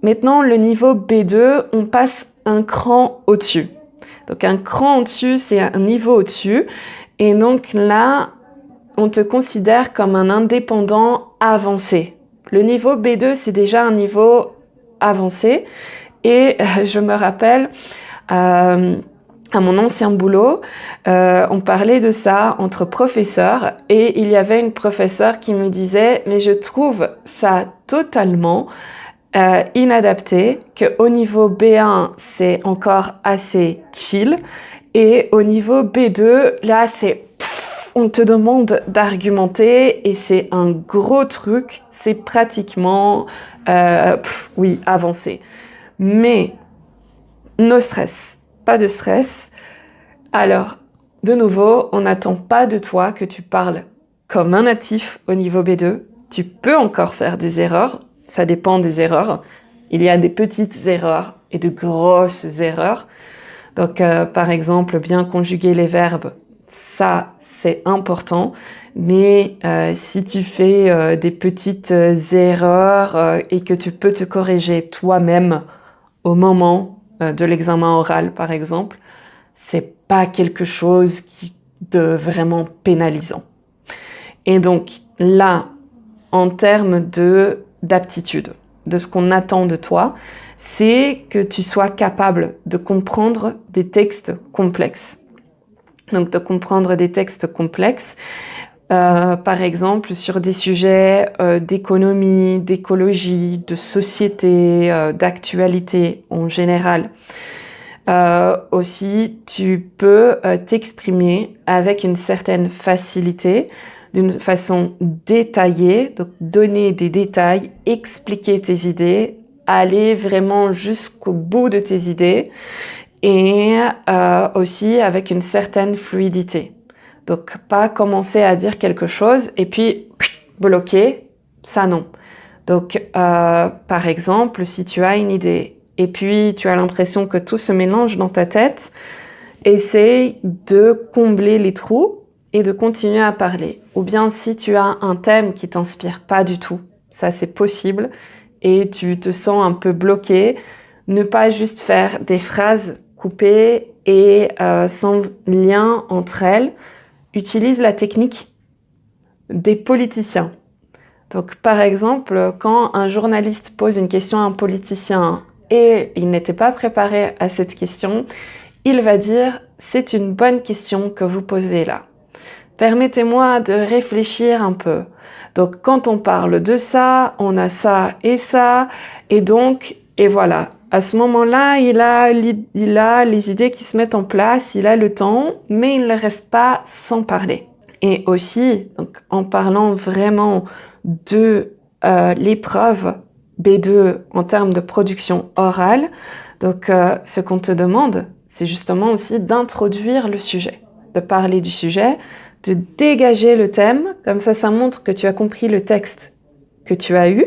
Maintenant, le niveau B2, on passe un cran au-dessus. Donc un cran au-dessus, c'est un niveau au-dessus. Et donc là, on te considère comme un indépendant avancé. Le niveau B2, c'est déjà un niveau avancé. Et je me rappelle, à mon ancien boulot, on parlait de ça entre professeurs et il y avait une professeure qui me disait « Mais je trouve ça totalement inadapté qu'au niveau B1, c'est encore assez chill et au niveau B2, là, on te demande d'argumenter et c'est un gros truc, c'est pratiquement, oui, avancé. Mais no stress, pas de stress. Alors, de nouveau, on n'attend pas de toi que tu parles comme un natif au niveau B2. Tu peux encore faire des erreurs, ça dépend des erreurs. Il y a des petites erreurs et de grosses erreurs. Donc, par exemple, bien conjuguer les verbes, ça, c'est important. Mais si tu fais des petites erreurs et que tu peux te corriger toi-même au moment de l'examen oral, par exemple, c'est pas quelque chose de vraiment pénalisant. Et donc là, en termes d'aptitude, de ce qu'on attend de toi, c'est que tu sois capable de comprendre des textes complexes. Donc de comprendre des textes complexes, par exemple sur des sujets d'économie, d'écologie, de société, d'actualité en général. Aussi, tu peux t'exprimer avec une certaine facilité, d'une façon détaillée, donc donner des détails, expliquer tes idées, aller vraiment jusqu'au bout de tes idées et aussi avec une certaine fluidité. Donc, pas commencer à dire quelque chose et puis bloquer, ça non. Donc, par exemple, si tu as une idée et puis tu as l'impression que tout se mélange dans ta tête, essaye de combler les trous et de continuer à parler. Ou bien si tu as un thème qui t'inspire pas du tout, ça c'est possible, et tu te sens un peu bloqué, ne pas juste faire des phrases coupées et sans lien entre elles. Utilise la technique des politiciens. Donc par exemple, quand un journaliste pose une question à un politicien et il n'était pas préparé à cette question, il va dire « C'est une bonne question que vous posez là. Permettez-moi de réfléchir un peu. » Donc quand on parle de ça, on a ça, et donc, et voilà. À ce moment-là, il a les idées qui se mettent en place, il a le temps, mais il ne reste pas sans parler. Et aussi, donc, en parlant vraiment de l'épreuve B2 en termes de production orale, donc ce qu'on te demande, c'est justement aussi d'introduire le sujet, de parler du sujet, de dégager le thème, comme ça montre que tu as compris le texte que tu as eu,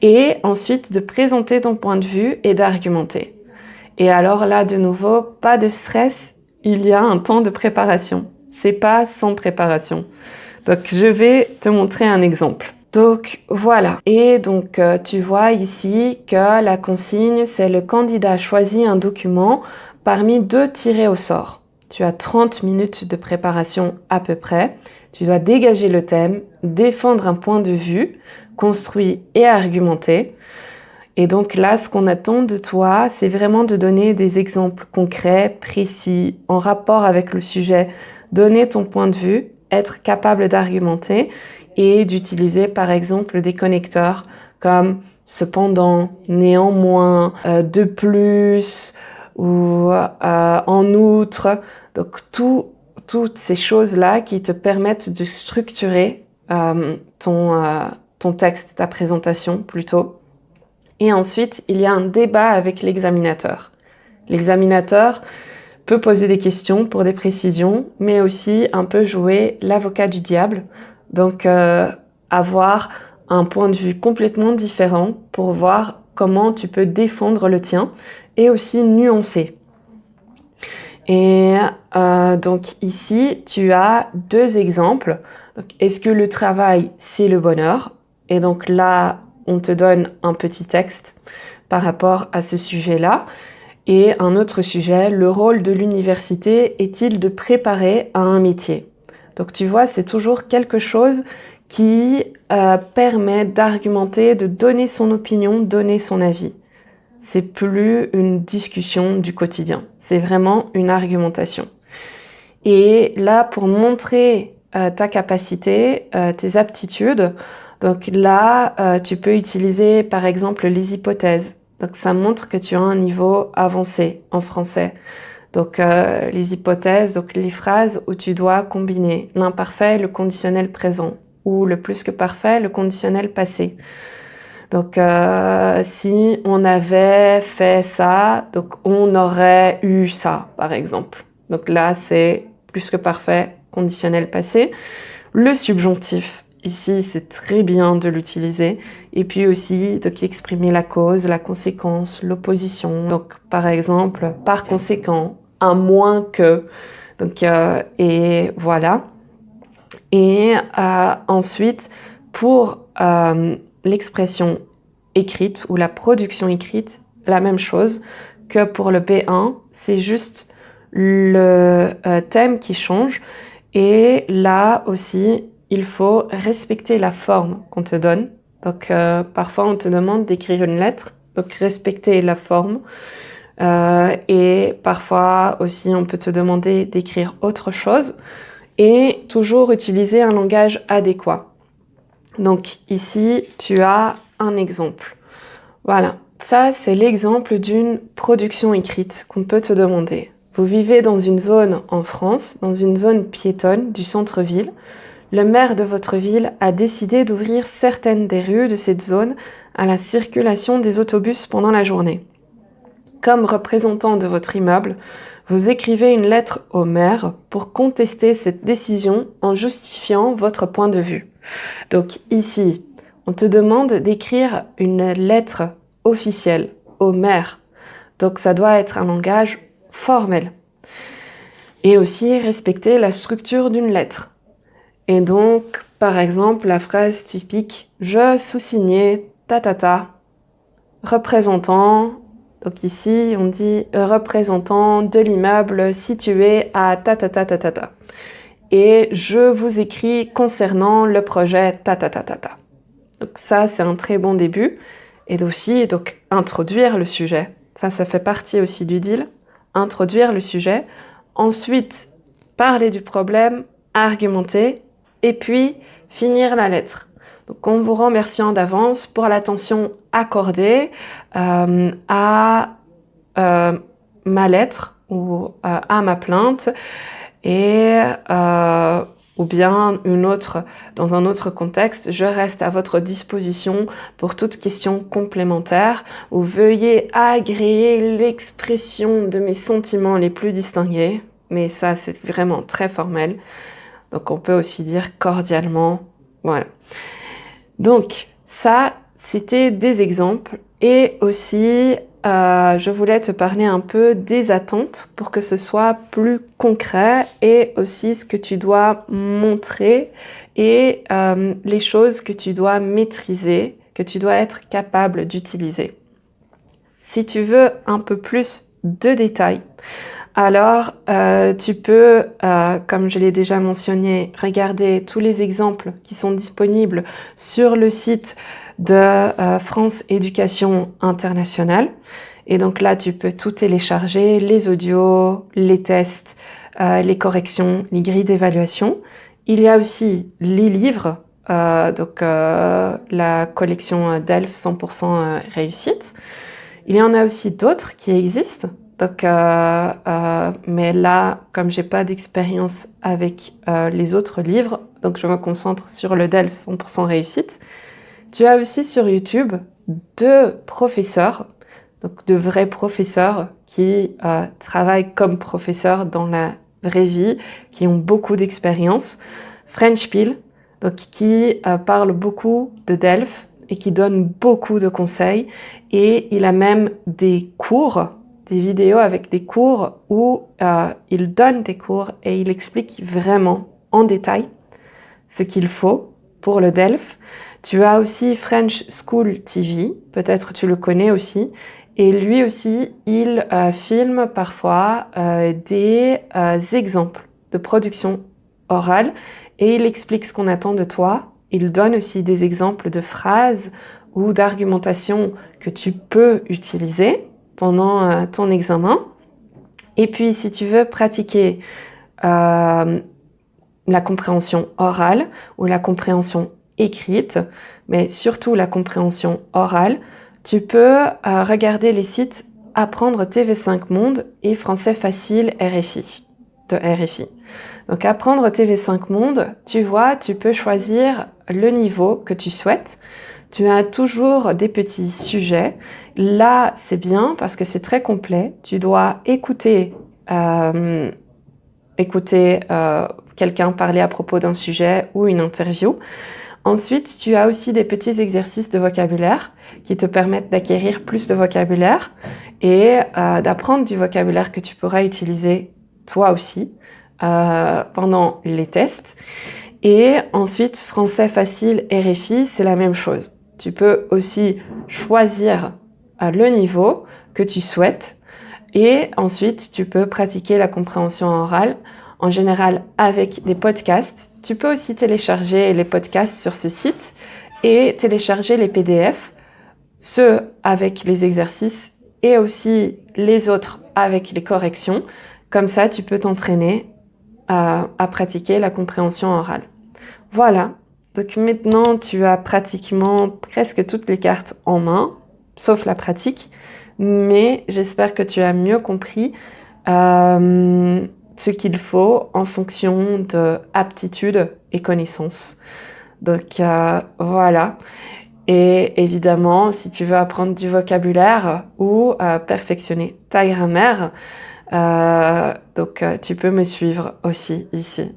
et ensuite de présenter ton point de vue et d'argumenter. Et alors là, de nouveau, pas de stress, il y a un temps de préparation. C'est pas sans préparation. Donc, je vais te montrer un exemple. Donc, voilà. Et donc, tu vois ici que la consigne, c'est le candidat choisit un document parmi 2 tirés au sort. Tu as 30 minutes de préparation à peu près. Tu dois dégager le thème, défendre un point de vue, construit et argumenté. Et donc là, ce qu'on attend de toi, c'est vraiment de donner des exemples concrets, précis, en rapport avec le sujet, donner ton point de vue, être capable d'argumenter et d'utiliser par exemple des connecteurs comme cependant, néanmoins, de plus ou en outre. Donc toutes ces choses-là qui te permettent de structurer ton texte, ta présentation plutôt. Et ensuite, il y a un débat avec l'examinateur. L'examinateur peut poser des questions pour des précisions, mais aussi un peu jouer l'avocat du diable. Donc, avoir un point de vue complètement différent pour voir comment tu peux défendre le tien et aussi nuancer. Et donc ici, tu as 2 exemples. Donc, est-ce que le travail, c'est le bonheur? Et donc là, on te donne un petit texte par rapport à ce sujet-là. Et un autre sujet, le rôle de l'université est-il de préparer à un métier? Donc tu vois, c'est toujours quelque chose qui permet d'argumenter, de donner son opinion, donner son avis. C'est plus une discussion du quotidien, c'est vraiment une argumentation. Et là, pour montrer ta capacité, tes aptitudes, donc là, tu peux utiliser par exemple les hypothèses. Donc ça montre que tu as un niveau avancé en français. Donc les hypothèses, donc les phrases où tu dois combiner l'imparfait, le conditionnel présent, ou le plus que parfait, le conditionnel passé. Donc si on avait fait ça, donc on aurait eu ça, par exemple. Donc là, c'est plus que parfait, conditionnel passé. Le subjonctif, ici, c'est très bien de l'utiliser. Et puis aussi, donc exprimer la cause, la conséquence, l'opposition. Donc par exemple, par conséquent, à moins que. Donc et voilà. Et ensuite, pour l'expression écrite ou la production écrite, la même chose que pour le B1, c'est juste le thème qui change. Et là aussi, il faut respecter la forme qu'on te donne. Donc parfois, on te demande d'écrire une lettre, donc respecter la forme. Et parfois aussi, on peut te demander d'écrire autre chose. Et toujours utiliser un langage adéquat. Donc ici, tu as un exemple. Voilà, ça c'est l'exemple d'une production écrite qu'on peut te demander. Vous vivez dans une zone en France, dans une zone piétonne du centre-ville. Le maire de votre ville a décidé d'ouvrir certaines des rues de cette zone à la circulation des autobus pendant la journée. Comme représentant de votre immeuble, vous écrivez une lettre au maire pour contester cette décision en justifiant votre point de vue. Donc ici, on te demande d'écrire une lettre officielle au maire. Donc ça doit être un langage formel. Et aussi respecter la structure d'une lettre. Et donc, par exemple, la phrase typique « Je sous-signais ta représentant ». Donc ici, on dit « représentant de l'immeuble situé à ta. Et je vous écris concernant le projet ta. Donc ça, c'est un très bon début. Et aussi, donc, introduire le sujet. Ça fait partie aussi du deal. Introduire le sujet. Ensuite, parler du problème, argumenter. Et puis, finir la lettre. Donc, en vous remerciant d'avance pour l'attention accordée à ma lettre ou à ma plainte et ou bien dans un autre contexte, je reste à votre disposition pour toute question complémentaire ou veuillez agréer l'expression de mes sentiments les plus distingués. Mais ça, c'est vraiment très formel. Donc, on peut aussi dire cordialement. Voilà. Donc, ça, c'était des exemples. Et aussi, je voulais te parler un peu des attentes pour que ce soit plus concret et aussi ce que tu dois montrer et les choses que tu dois maîtriser, que tu dois être capable d'utiliser. Si tu veux un peu plus de détails, alors tu peux, comme je l'ai déjà mentionné, regarder tous les exemples qui sont disponibles sur le site de France Éducation Internationale. Et donc là, tu peux tout télécharger, les audios, les tests, les corrections, les grilles d'évaluation. Il y a aussi les livres, donc la collection DELF 100% réussite. Il y en a aussi d'autres qui existent. Donc, mais là, comme j'ai pas d'expérience avec les autres livres, donc je me concentre sur le DELF 100% réussite. Tu as aussi sur YouTube deux professeurs, donc de vrais professeurs qui travaillent comme professeurs dans la vraie vie, qui ont beaucoup d'expérience. French Peel, donc qui parle beaucoup de DELF et qui donne beaucoup de conseils. Et il a même des cours, des vidéos avec des cours où il donne des cours et il explique vraiment en détail ce qu'il faut pour le DELF. Tu as aussi French School TV, peut-être tu le connais aussi. Et lui aussi, il filme parfois des exemples de production orale et il explique ce qu'on attend de toi. Il donne aussi des exemples de phrases ou d'argumentation que tu peux utiliser pendant ton examen. Et puis, si tu veux pratiquer la compréhension orale ou la compréhension écrite, mais surtout la compréhension orale, tu peux regarder les sites Apprendre TV5 Monde et Français Facile RFI, de RFI. Donc Apprendre TV5 Monde, tu vois, tu peux choisir le niveau que tu souhaites. Tu as toujours des petits sujets. Là, c'est bien parce que c'est très complet. Tu dois écouter quelqu'un parler à propos d'un sujet ou une interview. Ensuite, tu as aussi des petits exercices de vocabulaire qui te permettent d'acquérir plus de vocabulaire et d'apprendre du vocabulaire que tu pourras utiliser toi aussi pendant les tests. Et ensuite, français facile RFI, c'est la même chose. Tu peux aussi choisir le niveau que tu souhaites et ensuite, tu peux pratiquer la compréhension orale, en général avec des podcasts. Tu peux aussi télécharger les podcasts sur ce site et télécharger les PDF, ceux avec les exercices et aussi les autres avec les corrections. Comme ça, tu peux t'entraîner à pratiquer la compréhension orale. Voilà, donc maintenant tu as pratiquement presque toutes les cartes en main, sauf la pratique, mais j'espère que tu as mieux compris ce qu'il faut en fonction de aptitudes et connaissances. Donc voilà. Et évidemment, si tu veux apprendre du vocabulaire ou perfectionner ta grammaire, tu peux me suivre aussi ici.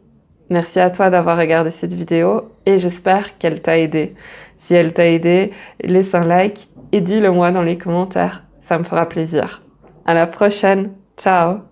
Merci à toi d'avoir regardé cette vidéo et j'espère qu'elle t'a aidé. Si elle t'a aidé, laisse un like et dis-le moi dans les commentaires. Ça me fera plaisir. À la prochaine. Ciao!